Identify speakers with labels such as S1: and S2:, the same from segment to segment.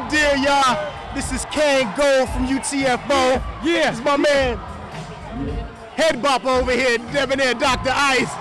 S1: deal, y'all? This is Kane Gold from UTFO.
S2: Yeah.
S1: This is my man, Head Bop over here, debonair Dr. Ice.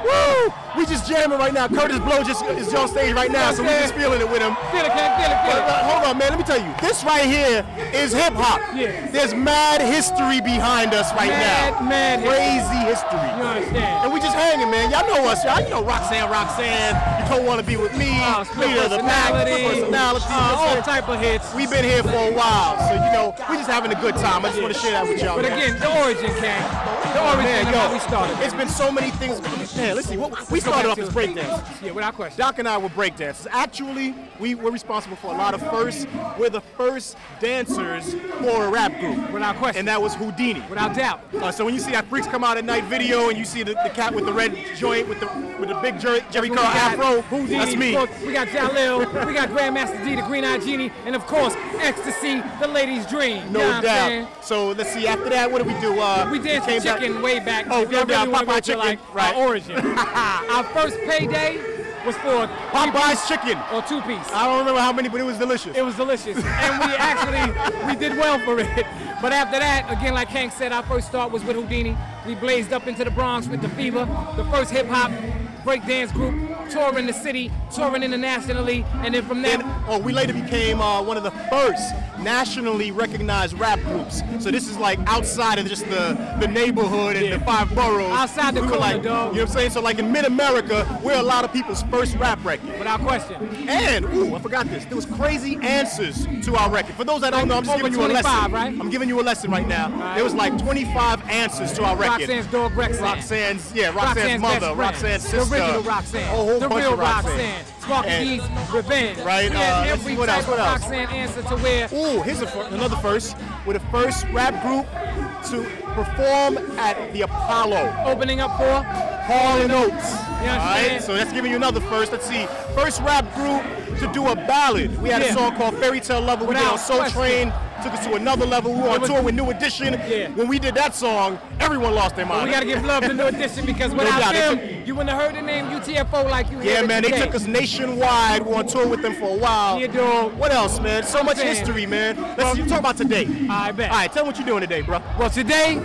S1: Woo! We just jamming right now. Curtis Blow is on stage right now, so we just feeling it with him.
S2: Feel it, Kane, feel it, feel it.
S1: Hold on, man, let me tell you. This right here is hip-hop.
S2: Yeah.
S1: There's mad history behind us right now.
S2: Mad
S1: Crazy history.
S2: You understand?
S1: And we just hanging, man. Y'all know us, y'all. You know Roxanne, You Don't Want to Be With Me,
S2: Split
S1: Leader of the Pack,
S2: Personality, all type of hits.
S1: We've been here for a while, so, you know, we just having a good time. I just want to share that with y'all.
S2: But again, the origin, Kane. The origin of how we started.
S1: It's been so many things. Man, let's see. We started off as breakdancers.
S2: Yeah, without question.
S1: Doc and I were breakdancers. Actually, we were responsible for a lot of firsts. We're the first dancers for a rap group.
S2: Without question.
S1: And that was Houdini.
S2: Without doubt.
S1: So when you see that Freaks Come Out at Night video and you see the cat with the red joint with the big Jerry Curl afro,
S2: Houdini,
S1: that's me.
S2: We got Jalil, we got Grandmaster D, the Green-Eyed Genie, and of course, Ecstasy, the ladies' dream.
S1: No doubt. So let's see, after that, what did we do?
S2: We danced the chicken way back.
S1: Oh, no doubt,
S2: really
S1: Popeye Chicken.
S2: Like
S1: right.
S2: Our origin. Our first payday was for
S1: Popeye's Chicken.
S2: Or 2-piece.
S1: I don't remember how many, but it was delicious.
S2: It was delicious. And we did well for it. But after that, again, like Hank said, our first start was with Houdini. We blazed up into the Bronx with the Fever, the first hip-hop breakdance group, touring the city, touring internationally, and then from there...
S1: we later became one of the first nationally recognized rap groups. So this is like outside of just the neighborhood and the 5 boroughs.
S2: Outside the corner,
S1: like,
S2: dog.
S1: You know what I'm saying? So like in mid-America, we're a lot of people's first rap record.
S2: Without question.
S1: And, I forgot this. There was crazy answers to our record. For those that don't know, I'm just giving you a lesson.
S2: Right?
S1: I'm giving you a lesson right now. Right. There was like 25 answers to our record.
S2: Roxanne's dog, Roxanne.
S1: Roxanne's mother, Roxanne's sister.
S2: The original Roxanne.
S1: A whole
S2: the
S1: bunch
S2: real
S1: of Roxanne.
S2: Sparky D's Revenge.
S1: Right.
S2: Every
S1: what
S2: type
S1: else? What
S2: of
S1: else?
S2: Roxanne answer to where...
S1: Here's another first. We're the first rap group to perform at the Apollo.
S2: Opening up for?
S1: Hall & Oates.
S2: You
S1: all right, so that's giving you another first. Let's see. First rap group to do a ballad. We had a song called Fairy Tale Lover. We did on Soul Train. Took us to another level. We were on tour with New Edition.
S2: Yeah.
S1: When we did that song, everyone lost their mind.
S2: Well, we got to give love to New Edition because without them, you wouldn't have heard the name UTFO like you hear it
S1: man,
S2: today.
S1: they took us nationwide. We were on tour with them for a while.
S2: Yeah, dog.
S1: What else, man? So much history, man. Let's talk about today.
S2: I bet.
S1: All right, tell me what you're doing today, bro.
S2: Well, today,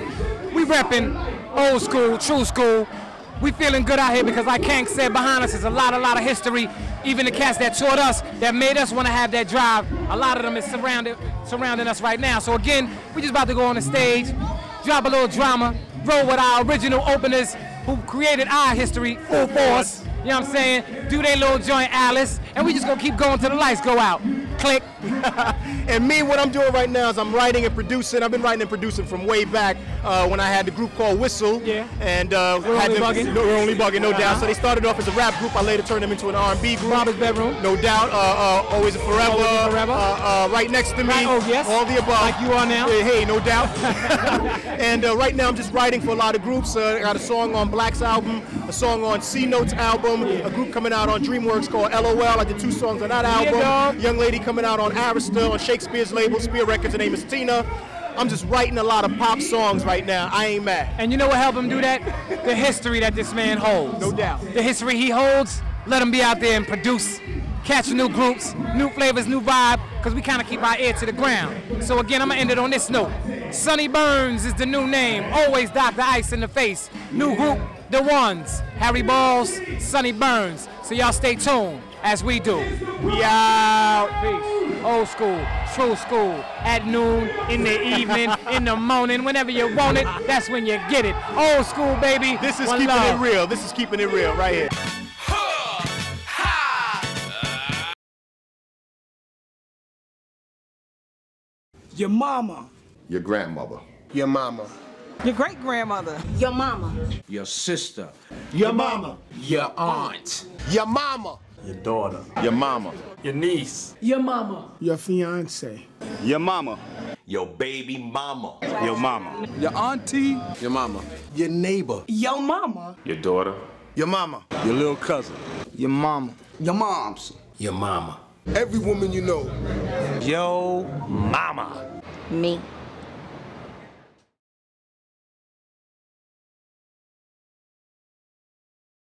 S2: we repping old school, true school. We feeling good out here because like Kank said, behind us is a lot of history. Even the cats that taught us, that made us want to have that drive, a lot of them is surrounding us right now. So again, we just about to go on the stage, drop a little drama, roll with our original openers who created our history full force. You know what I'm saying? Do their little joint, Alice, and we just gonna keep going till the lights go out. Click.
S1: And me, what I'm doing right now is I'm writing and producing. I've been writing and producing from way back when I had the group called Whistle.
S2: Yeah.
S1: And
S2: We're
S1: Only Bugging, no doubt. So they started off as a rap group. I later turned them into an R&B group.
S2: Bobby's Bedroom.
S1: No doubt. Always and Forever.
S2: Always and Forever.
S1: Right next to me.
S2: Oh, yes.
S1: All the above.
S2: Like you are now.
S1: Hey, no doubt. And right now I'm just writing for a lot of groups. I got a song on Black's album, a song on C Note's album, a group coming out on DreamWorks called LOL. I did 2 songs on that album. Young lady coming out on Arista on Shakespeare's label, Spear Records. Her name is Tina. I'm just writing a lot of pop songs right now. I ain't mad.
S2: And you know what helped him do that? The history that this man holds.
S1: No doubt.
S2: The history he holds, let him be out there and produce, catch new groups, new flavors, new vibe, because we kind of keep our ear to the ground. So again, I'm going to end it on this note. Sonny Burns is the new name, always Dr. Ice in the face. New group, The Ones, Harry Balls, Sonny Burns. So y'all stay tuned as we do.
S1: We out.
S2: Peace. Old school, true school, at noon, in the evening, in the morning, whenever you want it, that's when you get it. Old school, baby.
S1: This is keeping it real. This is keeping it real right here.
S3: Your mama.
S4: Your grandmother.
S3: Your mama.
S5: Your great-grandmother.
S6: Your mama.
S3: Your sister.
S1: Your mama.
S3: Your aunt.
S1: Your mama.
S3: Your daughter.
S4: Your mama.
S3: Your niece.
S6: Your mama.
S3: Your fiance.
S4: Your mama.
S7: Your baby mama.
S4: Your mama.
S3: Your auntie.
S7: Your mama.
S3: Your neighbor.
S6: Your mama.
S4: Your daughter.
S1: Your mama.
S3: Your little cousin.
S8: Your mama.
S3: Your moms.
S7: Your mama.
S3: Every woman you know.
S7: Yo mama.
S6: Me.